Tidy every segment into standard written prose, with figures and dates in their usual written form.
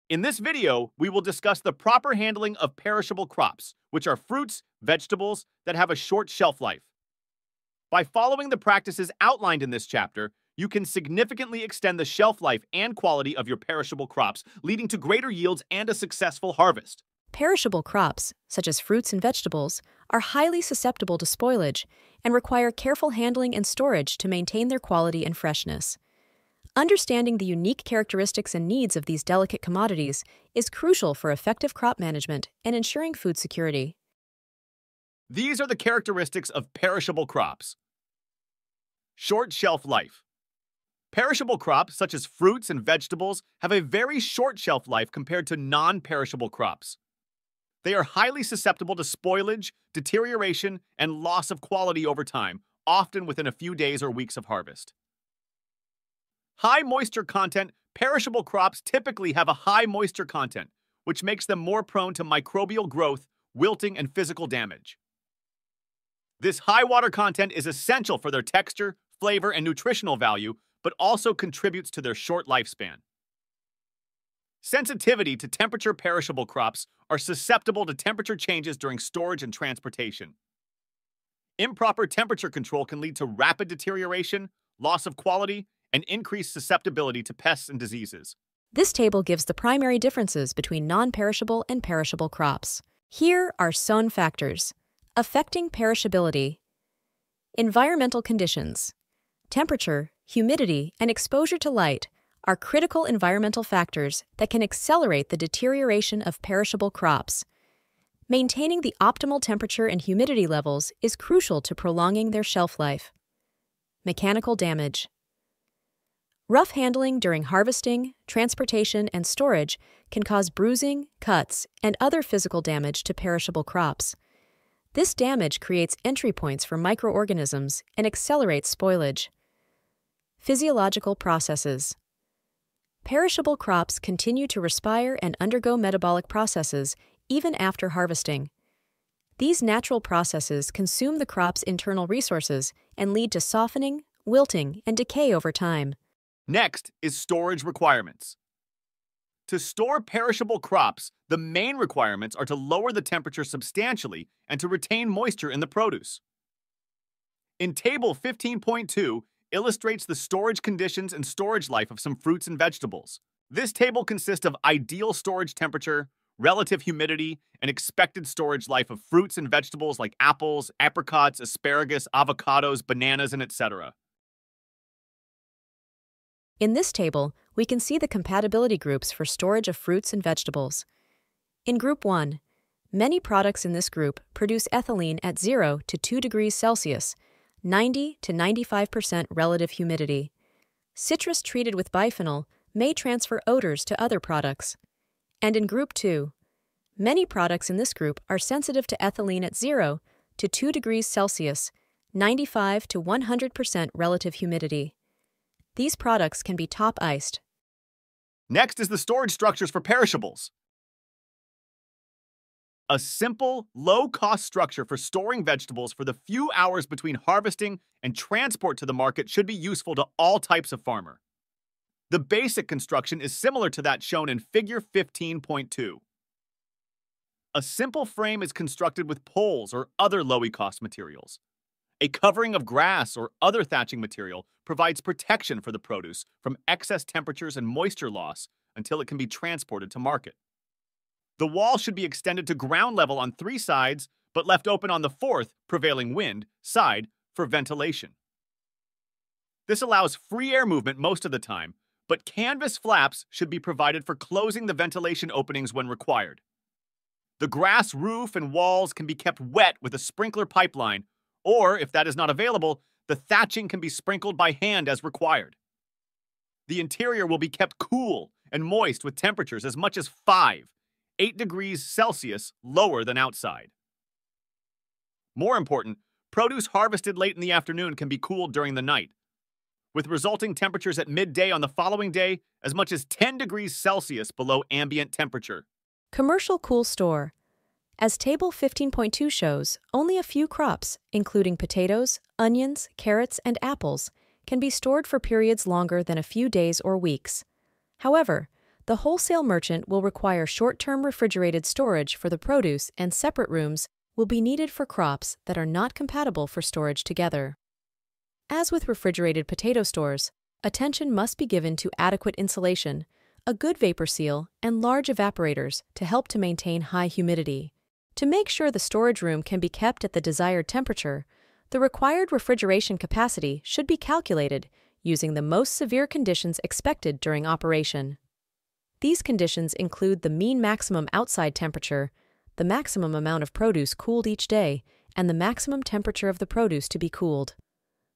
In this video, we will discuss the proper handling of perishable crops, which are fruits, vegetables that have a short shelf life. By following the practices outlined in this chapter, you can significantly extend the shelf life and quality of your perishable crops, leading to greater yields and a successful harvest. Perishable crops, such as fruits and vegetables, are highly susceptible to spoilage and require careful handling and storage to maintain their quality and freshness. Understanding the unique characteristics and needs of these delicate commodities is crucial for effective crop management and ensuring food security. These are the characteristics of perishable crops. Short shelf life. Perishable crops, such as fruits and vegetables, have a very short shelf life compared to non-perishable crops. They are highly susceptible to spoilage, deterioration, and loss of quality over time, often within a few days or weeks of harvest. High moisture content. Perishable crops typically have a high moisture content, which makes them more prone to microbial growth, wilting, and physical damage. This high water content is essential for their texture, flavor, and nutritional value, but also contributes to their short lifespan. Sensitivity to temperature. Perishable crops are susceptible to temperature changes during storage and transportation. Improper temperature control can lead to rapid deterioration, loss of quality, and increased susceptibility to pests and diseases. This table gives the primary differences between non-perishable and perishable crops. Here are some factors affecting perishability. Environmental conditions. Temperature, humidity, and exposure to light are critical environmental factors that can accelerate the deterioration of perishable crops. Maintaining the optimal temperature and humidity levels is crucial to prolonging their shelf life. Mechanical damage. Rough handling during harvesting, transportation, and storage can cause bruising, cuts, and other physical damage to perishable crops. This damage creates entry points for microorganisms and accelerates spoilage. Physiological processes. Perishable crops continue to respire and undergo metabolic processes even after harvesting. These natural processes consume the crop's internal resources and lead to softening, wilting, and decay over time. Next is storage requirements. To store perishable crops, the main requirements are to lower the temperature substantially and to retain moisture in the produce. In Table 15.2 illustrates the storage conditions and storage life of some fruits and vegetables. This table consists of ideal storage temperature, relative humidity, and expected storage life of fruits and vegetables like apples, apricots, asparagus, avocados, bananas, and etc. In this table, we can see the compatibility groups for storage of fruits and vegetables. In Group 1, many products in this group produce ethylene at 0 to 2 degrees Celsius, 90 to 95% relative humidity. Citrus treated with biphenyl may transfer odors to other products. And in Group 2, many products in this group are sensitive to ethylene at 0 to 2 degrees Celsius, 95 to 100% relative humidity. These products can be top iced. Next is the storage structures for perishables. A simple, low-cost structure for storing vegetables for the few hours between harvesting and transport to the market should be useful to all types of farmer. The basic construction is similar to that shown in Figure 15.2. A simple frame is constructed with poles or other low-cost materials. A covering of grass or other thatching material provides protection for the produce from excess temperatures and moisture loss until it can be transported to market. The wall should be extended to ground level on 3 sides, but left open on the 4th, prevailing wind, side for ventilation. This allows free air movement most of the time, but canvas flaps should be provided for closing the ventilation openings when required. The grass roof and walls can be kept wet with a sprinkler pipeline, or, if that is not available, the thatching can be sprinkled by hand as required. The interior will be kept cool and moist with temperatures as much as 8 degrees Celsius lower than outside. More important, produce harvested late in the afternoon can be cooled during the night, with resulting temperatures at midday on the following day as much as 10 degrees Celsius below ambient temperature. Commercial cool store. As Table 15.2 shows, only a few crops, including potatoes, onions, carrots, and apples, can be stored for periods longer than a few days or weeks. However, The wholesale merchant will require short-term refrigerated storage for the produce, and separate rooms will be needed for crops that are not compatible for storage together. As with refrigerated potato stores, attention must be given to adequate insulation, a good vapor seal, and large evaporators to help to maintain high humidity. To make sure the storage room can be kept at the desired temperature, the required refrigeration capacity should be calculated using the most severe conditions expected during operation. These conditions include the mean maximum outside temperature, the maximum amount of produce cooled each day, and the maximum temperature of the produce to be cooled.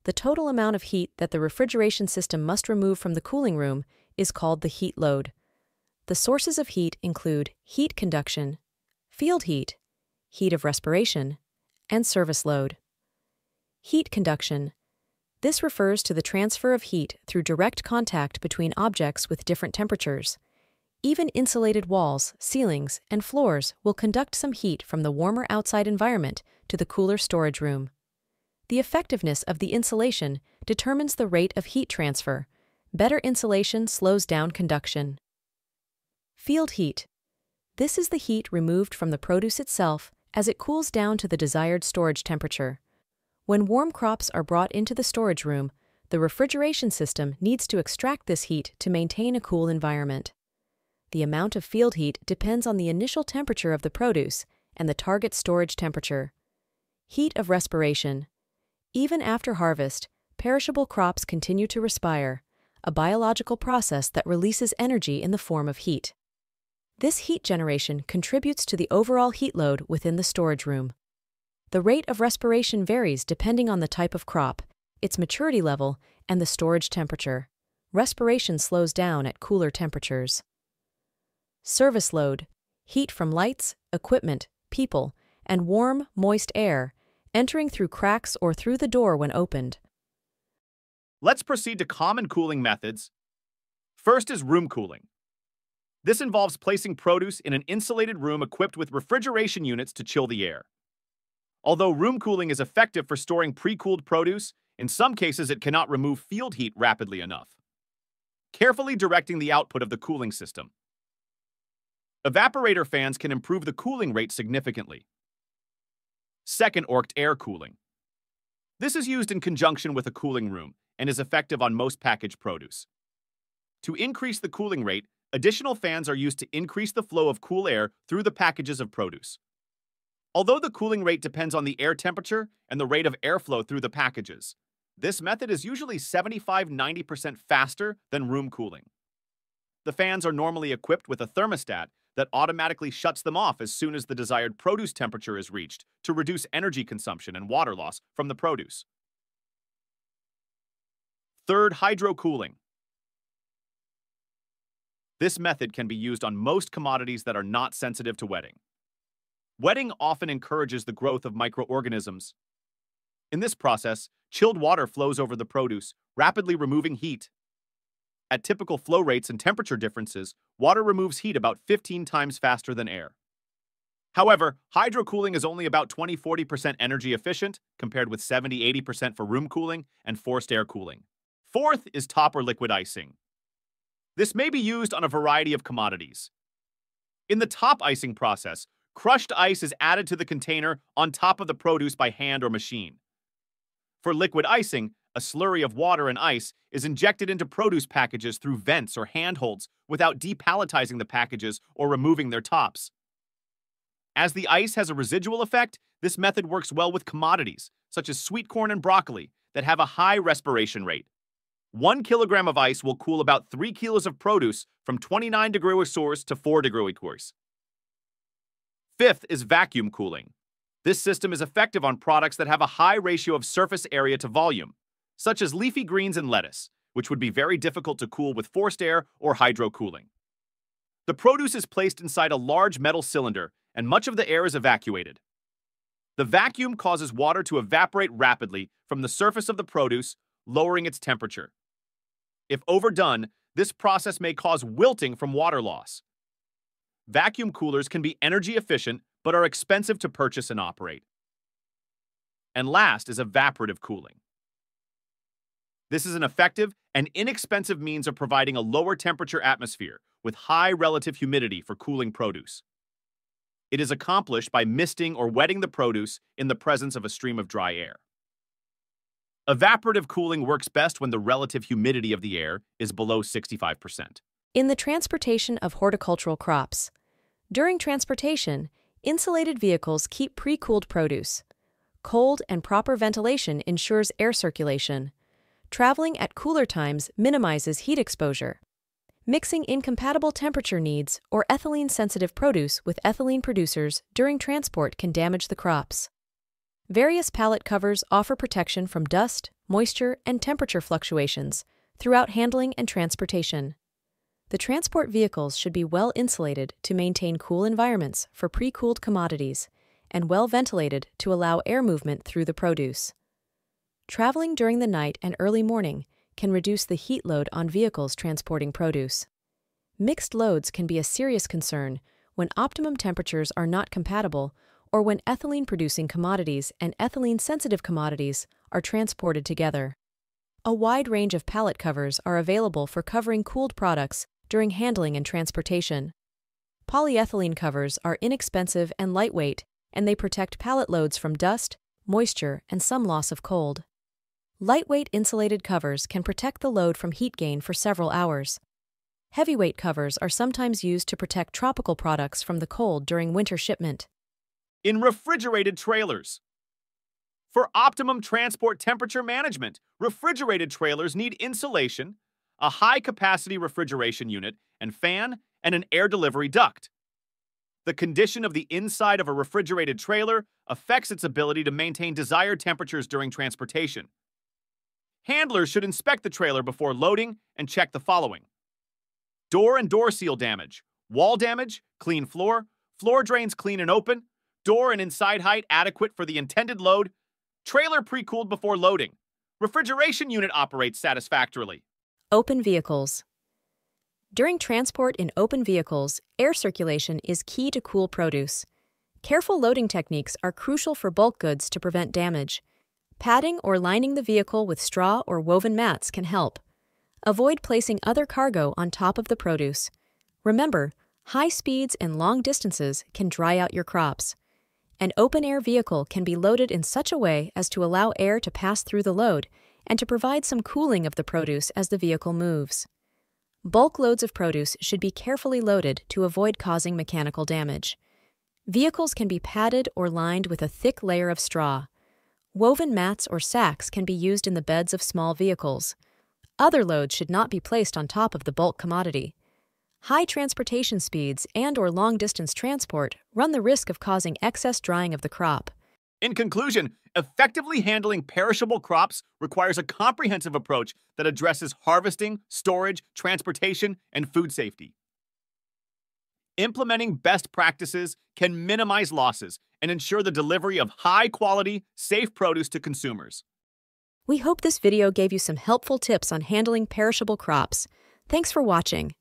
The total amount of heat that the refrigeration system must remove from the cooling room is called the heat load. The sources of heat include heat conduction, field heat, heat of respiration, and service load. Heat conduction. This refers to the transfer of heat through direct contact between objects with different temperatures. Even insulated walls, ceilings, and floors will conduct some heat from the warmer outside environment to the cooler storage room. The effectiveness of the insulation determines the rate of heat transfer. Better insulation slows down conduction. Field heat. This is the heat removed from the produce itself as it cools down to the desired storage temperature. When warm crops are brought into the storage room, the refrigeration system needs to extract this heat to maintain a cool environment. The amount of field heat depends on the initial temperature of the produce and the target storage temperature. Heat of respiration. Even after harvest, perishable crops continue to respire, a biological process that releases energy in the form of heat. This heat generation contributes to the overall heat load within the storage room. The rate of respiration varies depending on the type of crop, its maturity level, and the storage temperature. Respiration slows down at cooler temperatures. Service load. Heat from lights, equipment, people, and warm, moist air, entering through cracks or through the door when opened. Let's proceed to common cooling methods. First is room cooling. This involves placing produce in an insulated room equipped with refrigeration units to chill the air. Although room cooling is effective for storing pre-cooled produce, in some cases it cannot remove field heat rapidly enough. Carefully directing the output of the cooling system. Evaporator fans can improve the cooling rate significantly. Second, orked air cooling. This is used in conjunction with a cooling room and is effective on most packaged produce. To increase the cooling rate, additional fans are used to increase the flow of cool air through the packages of produce. Although the cooling rate depends on the air temperature and the rate of airflow through the packages, this method is usually 75–90% faster than room cooling. The fans are normally equipped with a thermostat that automatically shuts them off as soon as the desired produce temperature is reached to reduce energy consumption and water loss from the produce. Third, hydro cooling. This method can be used on most commodities that are not sensitive to wetting. Wetting often encourages the growth of microorganisms. In this process, chilled water flows over the produce, rapidly removing heat. At typical flow rates and temperature differences, water removes heat about 15 times faster than air. However, hydrocooling is only about 20–40% energy efficient, compared with 70–80% for room cooling and forced air cooling. Fourth is top or liquid icing. This may be used on a variety of commodities. In the top icing process, crushed ice is added to the container on top of the produce by hand or machine. For liquid icing, a slurry of water and ice is injected into produce packages through vents or handholds without depalletizing the packages or removing their tops. As the ice has a residual effect, this method works well with commodities, such as sweet corn and broccoli, that have a high respiration rate. 1 kilogram of ice will cool about 3 kilos of produce from 29 degrees Celsius to 4 degrees Celsius. Fifth is vacuum cooling. This system is effective on products that have a high ratio of surface area to volume, such as leafy greens and lettuce, which would be very difficult to cool with forced air or hydro cooling. The produce is placed inside a large metal cylinder, and much of the air is evacuated. The vacuum causes water to evaporate rapidly from the surface of the produce, lowering its temperature. If overdone, this process may cause wilting from water loss. Vacuum coolers can be energy efficient but are expensive to purchase and operate. And last is evaporative cooling. This is an effective and inexpensive means of providing a lower temperature atmosphere with high relative humidity for cooling produce. It is accomplished by misting or wetting the produce in the presence of a stream of dry air. Evaporative cooling works best when the relative humidity of the air is below 65%. In the transportation of horticultural crops. During transportation, insulated vehicles keep pre-cooled produce. Cold and proper ventilation ensures air circulation. Traveling at cooler times minimizes heat exposure. Mixing incompatible temperature needs or ethylene-sensitive produce with ethylene producers during transport can damage the crops. Various pallet covers offer protection from dust, moisture, and temperature fluctuations throughout handling and transportation. The transport vehicles should be well insulated to maintain cool environments for pre-cooled commodities and well ventilated to allow air movement through the produce. Traveling during the night and early morning can reduce the heat load on vehicles transporting produce. Mixed loads can be a serious concern when optimum temperatures are not compatible or when ethylene-producing commodities and ethylene-sensitive commodities are transported together. A wide range of pallet covers are available for covering cooled products during handling and transportation. Polyethylene covers are inexpensive and lightweight, and they protect pallet loads from dust, moisture, and some loss of cold. Lightweight insulated covers can protect the load from heat gain for several hours. Heavyweight covers are sometimes used to protect tropical products from the cold during winter shipment. In refrigerated trailers. For optimum transport temperature management, refrigerated trailers need insulation, a high-capacity refrigeration unit, and fan, and an air delivery duct. The condition of the inside of a refrigerated trailer affects its ability to maintain desired temperatures during transportation. Handlers should inspect the trailer before loading and check the following: door and door seal damage, wall damage, clean floor drains clean and open, door and inside height adequate for the intended load, trailer pre-cooled before loading, refrigeration unit operates satisfactorily. Open vehicles. During transport in open vehicles, air circulation is key to cool produce. Careful loading techniques are crucial for bulk goods to prevent damage. Padding or lining the vehicle with straw or woven mats can help. Avoid placing other cargo on top of the produce. Remember, high speeds and long distances can dry out your crops. An open-air vehicle can be loaded in such a way as to allow air to pass through the load and to provide some cooling of the produce as the vehicle moves. Bulk loads of produce should be carefully loaded to avoid causing mechanical damage. Vehicles can be padded or lined with a thick layer of straw. Woven mats or sacks can be used in the beds of small vehicles. Other loads should not be placed on top of the bulk commodity. High transportation speeds and/or long-distance transport run the risk of causing excess drying of the crop. In conclusion, effectively handling perishable crops requires a comprehensive approach that addresses harvesting, storage, transportation, and food safety. Implementing best practices can minimize losses and ensure the delivery of high-quality, safe produce to consumers. We hope this video gave you some helpful tips on handling perishable crops. Thanks for watching.